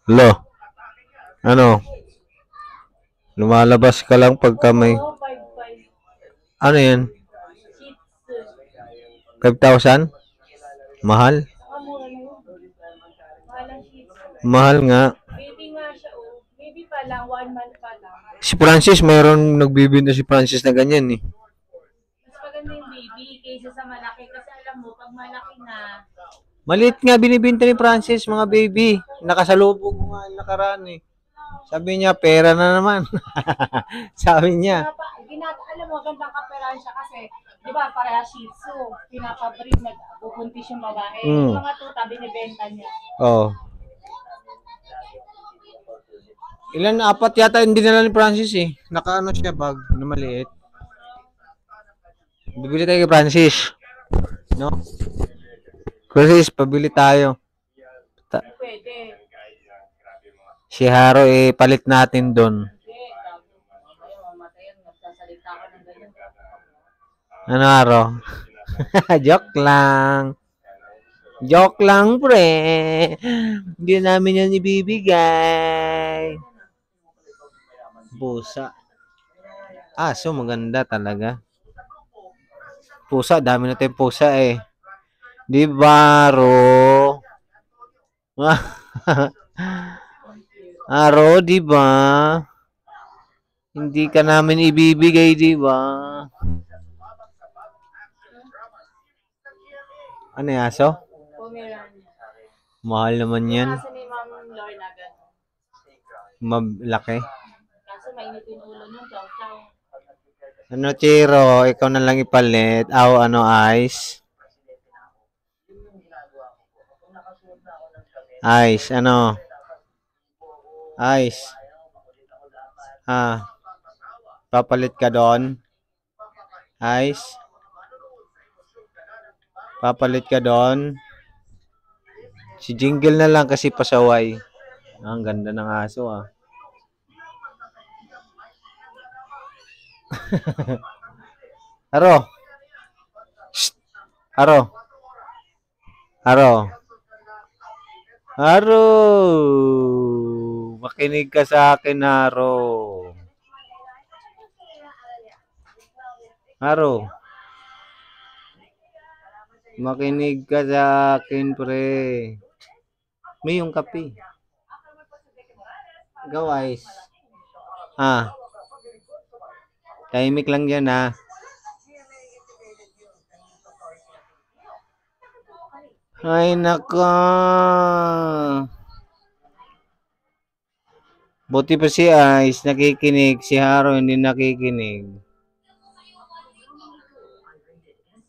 Lo, ano? Lumalabas ka lang pagka may... Oo, 5,500. Ano yan? Shih Tzu. 5,000? Mahal? Nakamura na yun. Mahal ang Shih Tzu. Mahal nga. Baby nga siya, oh. Baby pa lang, 1 month pa lang. Si Francis, mayroon nagbibinta si Francis na ganyan eh. Mas maganda yung baby kaysa sa malaki. Kasi alam mo, pag malaki na, Maliit nga binibinta ni Francis, mga baby. Nakasalubong ko nga yung nakaraan eh. Sabi niya, pera na naman. Sabi niya. alam mo, gandang kaperahan siya kasi, di ba, pareha Shih Tzu, pinapabreed, nagbubuntis yung babae. Mm. Yung mga tuta, binibenta niya. Oh. Ilan? Apat yata hindi dinala ni Francis eh. Nakaano siya bag na maliit. Bibili tayo kay Francis. No? Francis, pabili tayo. Pwede. Si Haro eh, palit natin doon. Mamaya mamatayan, magsasalita ka ng ganyan. Ano Haro? Joke lang. Joke lang, pre. Hindi namin yan ibibigay. Pusa. So maganda talaga. Pusa, dami na tayong pusa eh. Di ba, Ro? Ro, di ba? Hindi ka namin ibibigay, di ba? Ano yung aso? Pomeranian. Mahal naman yan. Kasi ni Ma'am Lorna gano'n. Malaki. Kaso mainit yung ulo nun, chow chow. Ano, Chiro? Ikaw na lang ipalit. Ano, ice? Ice, ano? Ice. Papalit ka doon? Ice? Papalit ka doon? Si Jingle na lang kasi pasaway. Ang ganda ng aso ah. Aro. Shh. Aro. Aro. Aro. Makinig ka sa akin, Aro. Aro. Makinig ka sa akin, pre. May yung kape. Guys. Tahimik lang yan ha. Ay naka. Buti pa si Ice nakikinig. Si Haro hindi nakikinig.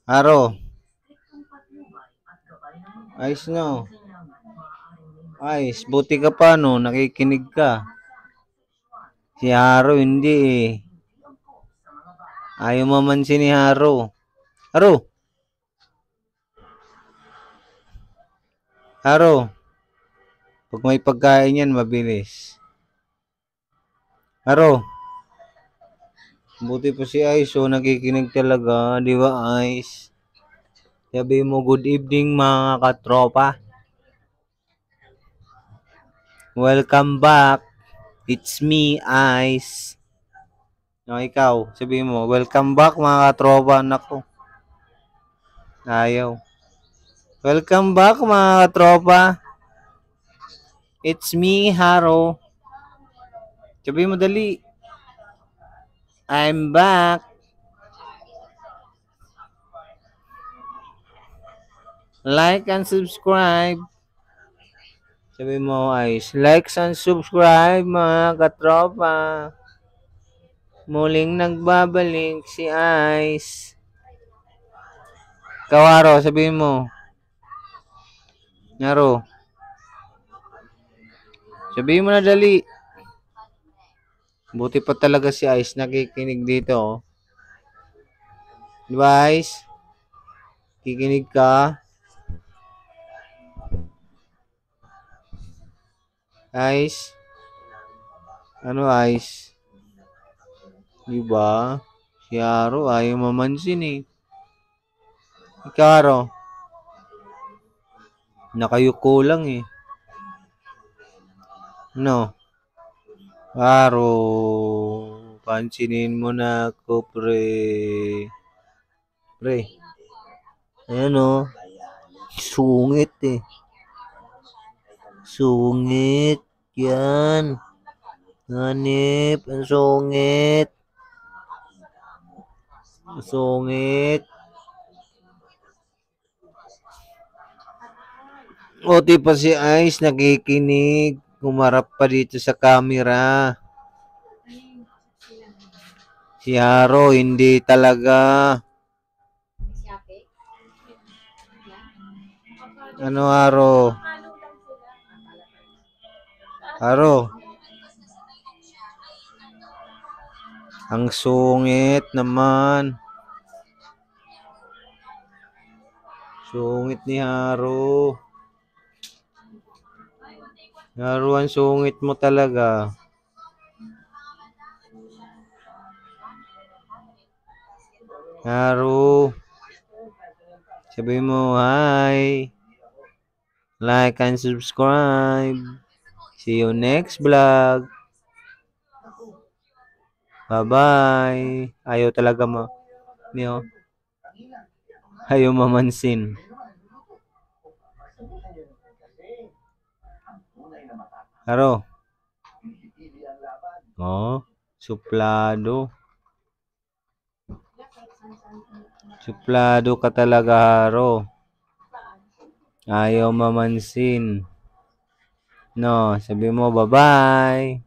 Haro. Ice no. Ice, buti ka pa no. Nakikinig ka. Si Haro hindi eh. Ayaw mamansin ni Haro. Haro. Haro. Pag may pagkain yan, mabilis. Haro. Buti pa si Ice, nakikinig talaga. Di ba, Ice? Sabi mo, good evening mga katropa. Welcome back. It's me, Ice. Ikaw, sabi mo, welcome back mga katropa. Nako. Ayaw. Welcome back mga katropa. It's me, Haro. Sabi mo dali. I'm back. Like and subscribe. Sabi mo Ice, like and subscribe mga katropa. Muling nagbabalik si Ice. Kawaro, sabi mo. Naro. Sabi mo na dali. Buti pa talaga si Ice nakikinig dito. Oh. Di ba Ice? Kikinig ka. Ice? Ano Ice? Di ba? Si Aro ayaw mamansin eh. Ikaw Aro. Nakayuko lang eh. No. Haro. Pansinin mo na ako, pre. Pre. Ayan o. Sungit eh. Sungit. Yan. Hanip. Ang sungit. Ang sungit. Buti pa si Ice nakikinig. Humarap pa dito sa camera. Si Haro, hindi talaga. Ano, Haro? Haro. Ang sungit naman. Sungit ni Haro. Haro, ang sungit mo talaga. Haro. Sabi mo, hi. Like and subscribe. See you next vlog. Bye-bye. Ayaw talaga mo. Niyo. Ayaw mamansin. Haro. Oh, suplado. Suplado ka talaga, Haro. Ayaw mamansin. No, sabi mo, bye-bye.